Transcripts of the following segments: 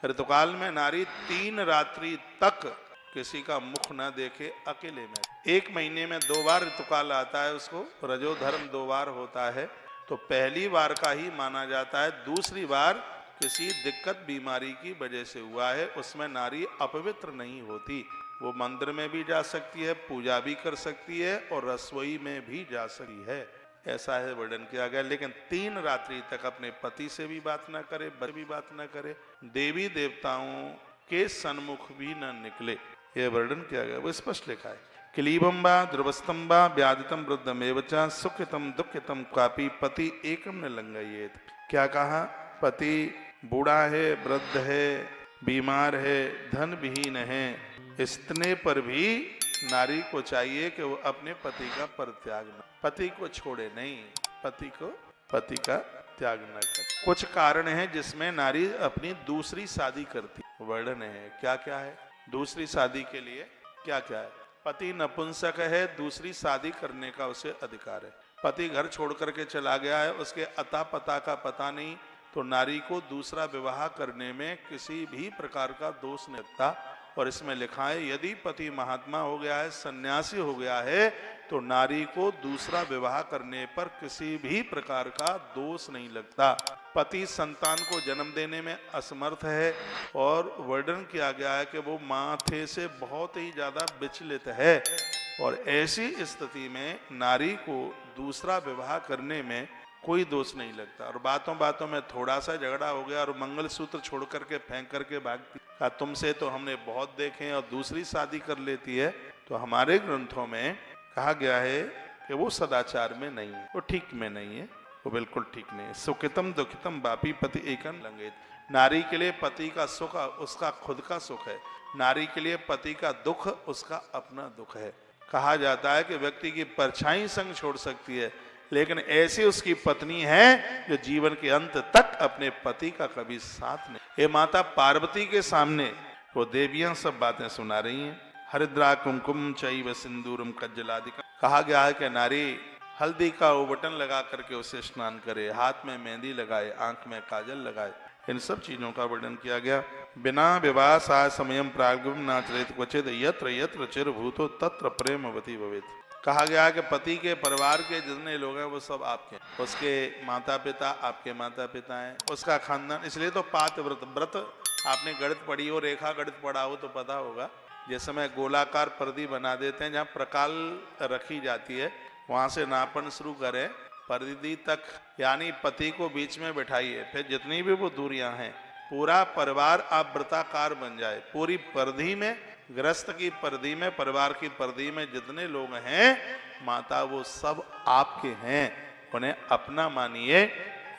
ऋतुकाल में नारी 3 रात्रि तक किसी का मुख न देखे, अकेले में। 1 महीने में 2 बार ऋतुकाल आता है, उसको रजोधर्म 2 बार होता है, तो पहली बार का ही माना जाता है। दूसरी बार किसी दिक्कत बीमारी की वजह से हुआ है, उसमें नारी अपवित्र नहीं होती। वो मंदिर में भी जा सकती है, पूजा भी कर सकती है और रसोई में भी जा सकती है, ऐसा है वर्णन किया गया। लेकिन 3 रात्रि तक अपने पति से भी बात ना करे, बर भी बात ना करे, देवी देवताओं के सन्मुख भी न निकले, यह वर्णन किया गया। वो स्पष्ट लिखा है, क्लीबम्बा ध्रुवस्तंबा व्याधितम वृद्धमेवचा सुखितम दुखितम कापी पति एकम न लंघयेत। क्या कहा? पति बूढ़ा है, वृद्ध है, बीमार है, धन विहीन है, इतने पर भी नारी को चाहिए कि वो अपने पति का परित्याग न, पति को छोड़े नहीं, पति का त्याग न करे। कुछ कारण है जिसमें नारी अपनी दूसरी शादी करती, वर्णन है। क्या क्या है? दूसरी शादी के लिए क्या क्या है? पति नपुंसक है, दूसरी शादी करने का उसे अधिकार है। पति घर छोड़ करके चला गया है, उसके अता पता का पता नहीं, तो नारी को दूसरा विवाह करने में किसी भी प्रकार का दोष नहीं लगता। और इसमें लिखा है, यदि पति महात्मा हो गया है, सन्यासी हो गया है, तो नारी को दूसरा विवाह करने पर किसी भी प्रकार का दोष नहीं लगता। पति संतान को जन्म देने में असमर्थ है और वर्णन किया गया है कि वो माथे से बहुत ही ज्यादा विचलित है, और ऐसी स्थिति में नारी को दूसरा विवाह करने में कोई दोष नहीं लगता। और बातों बातों में थोड़ा सा झगड़ा हो गया और मंगलसूत्र छोड़ करके फेंक करके भागती, कहा तुमसे तो हमने बहुत देखे हैं, और दूसरी शादी कर लेती है, तो हमारे ग्रंथों में कहा गया है कि वो सदाचार में नहीं है, वो ठीक में नहीं है, वो बिल्कुल ठीक नहीं है। सुखितम दुखितम बापी पति एकन लंघयेत। नारी के लिए पति का सुख उसका खुद का सुख है, नारी के लिए पति का दुख उसका अपना दुख है। कहा जाता है कि व्यक्ति की परछाई संग छोड़ सकती है, लेकिन ऐसी उसकी पत्नी है जो जीवन के अंत तक अपने पति का कभी साथ नहीं। ये माता पार्वती के सामने वो देवियां सब बातें सुना रही हैं। हरिद्रा कुमकुम चैव सिंदूरम कज्जलादिकम। कहा गया है कि नारी हल्दी का उबटन लगा करके उसे स्नान करे, हाथ में मेहंदी लगाए, आंख में काजल लगाए, इन सब चीजों का वर्णन किया गया। बिना विवाह सा समयम प्रागम नाचरित क्वचित यत्र यत्र चिर भूतो तत्र प्रेमवती भवेत। कहा गया कि पति के परिवार के जितने लोग हैं वो सब आपके, उसके माता पिता आपके माता पिता हैं, उसका खानदान। इसलिए तो पातिव्रत व्रत, आपने गणित पढ़ी हो, रेखा गणित पढ़ा हो तो पता होगा, जिस समय गोलाकार परिधि बना देते हैं, जहाँ प्रकाल रखी जाती है, वहां से नापन शुरू करें परिधि तक, यानी पति को बीच में बिठाइए, फिर जितनी भी वो दूरियां हैं, पूरा परिवार आप वृत्ताकार बन जाए। पूरी परिधि में, गृहस्थ की परिधि में, परिवार की परिधि में जितने लोग हैं माता, वो सब आपके हैं, उन्हें अपना मानिए।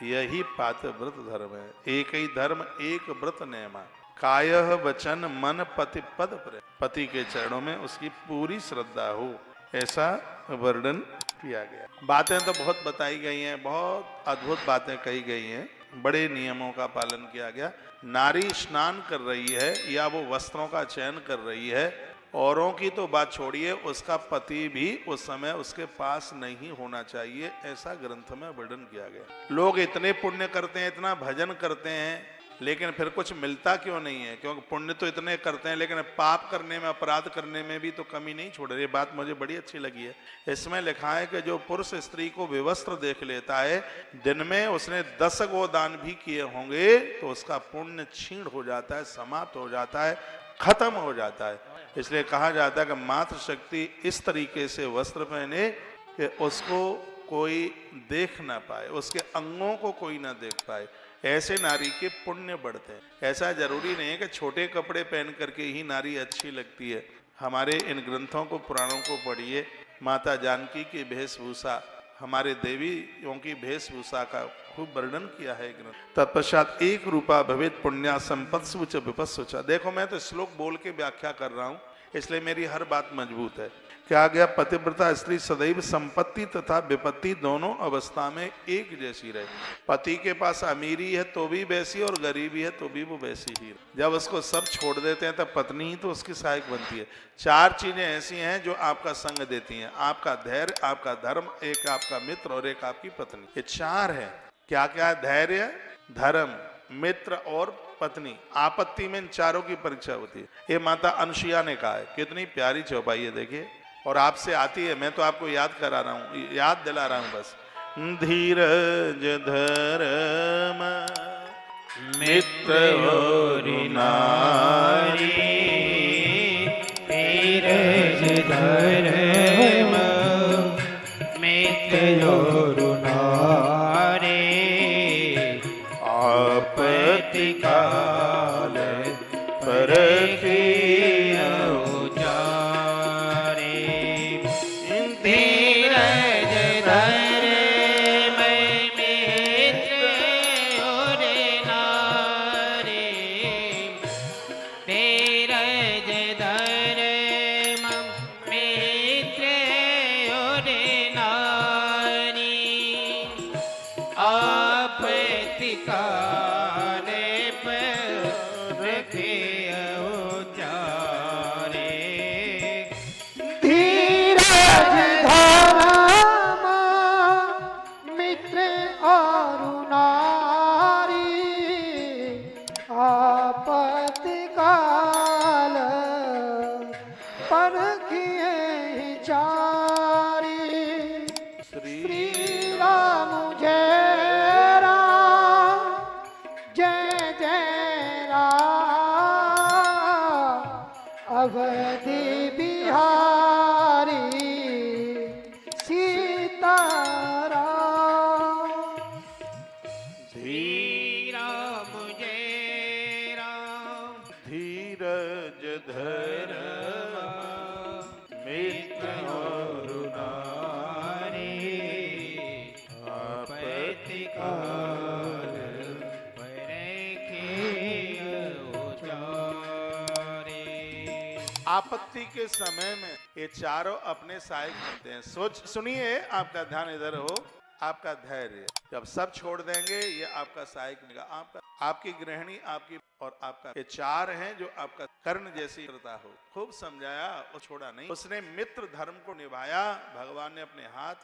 यही पातिव्रत धर्म है। एक ही धर्म एक व्रत नेमा, कायः वचन मन पति पद प्रेम। पति के चरणों में उसकी पूरी श्रद्धा हो, ऐसा वर्णन किया गया। बातें तो बहुत बताई गई हैं, बहुत अद्भुत बातें कही गई हैं, बड़े नियमों का पालन किया गया। नारी स्नान कर रही है या वो वस्त्रों का चयन कर रही है, औरों की तो बात छोड़िए, उसका पति भी उस समय उसके पास नहीं होना चाहिए, ऐसा ग्रंथ में वर्णन किया गया। लोग इतने पुण्य करते हैं, इतना भजन करते हैं, लेकिन फिर कुछ मिलता क्यों नहीं है? क्योंकि पुण्य तो इतने करते हैं, लेकिन पाप करने में, अपराध करने में भी तो कमी नहीं छोड़ रही। ये बात मुझे बड़ी अच्छी लगी है। इसमें लिखा है कि जो पुरुष स्त्री को विवस्त्र देख लेता है, दिन में उसने 10 गोदान भी किए होंगे, तो उसका पुण्य क्षीण हो जाता है, समाप्त हो जाता है, खत्म हो जाता है। इसलिए कहा जाता है कि मातृशक्ति इस तरीके से वस्त्र पहने कि उसको कोई देख ना पाए, उसके अंगों को कोई ना देख पाए, ऐसे नारी के पुण्य बढ़ते हैं। ऐसा जरूरी नहीं है कि छोटे कपड़े पहन करके ही नारी अच्छी लगती है। हमारे इन ग्रंथों को, पुराणों को पढ़िए। माता जानकी की वेशभूषा, हमारे देवियों की वेशभूषा का खूब वर्णन किया है ग्रंथ। तत्पश्चात एक रूपा भवेत पुण्या संपत्सु च विपत्सु च। देखो, मैं तो श्लोक बोल के व्याख्या कर रहा हूँ, इसलिए मेरी हर बात मजबूत है। क्या गया? पतिव्रता स्त्री सदैव संपत्ति तथा विपत्ति दोनों अवस्था में एक जैसी रहे। पति के पास अमीरी है तो भी वैसी, और गरीबी है तो भी वो वैसी ही। जब उसको सब छोड़ देते हैं तब पत्नी ही तो उसकी सहायक बनती है। 4 चीजें ऐसी हैं जो आपका संग देती हैं, आपका धैर्य, आपका धर्म, एक आपका मित्र और एक आपकी पत्नी। ये 4 है। क्या क्या? धैर्य, धर्म, मित्र और पत्नी। आपत्ति में इन चारों की परीक्षा होती है। ये माता अनुसुईया ने कहा है। कितनी प्यारी चौपाई है देखिए, और आपसे आती है, मैं तो आपको याद करा रहा हूं, याद दिला रहा हूं बस। धीरज धर्म मित्र और नारी, धीरज धर्म मित्र और नारी, आपत्ति काल परखी आपत्तिकाल परखिए चारी। श्री राम जय राम, जय जय राम, अवधि बिहारी सीताराम। धीरज धर्म मित्र और नारी, आपत्ति काल आपत्ति के समय में ये चारों अपने सहायक बनते हैं। सुनिए, आपका ध्यान इधर हो। आपका धैर्य जब सब छोड़ देंगे, ये आपका सहायक बनेगा। आपकी गृहिणी, आपकी और आपका, ये चार हैं जो आपका कर्ण जैसी करता हो। खूब समझाया और छोड़ा नहीं। उसने मित्र धर्म को निभाया। भगवान ने अपने हाथ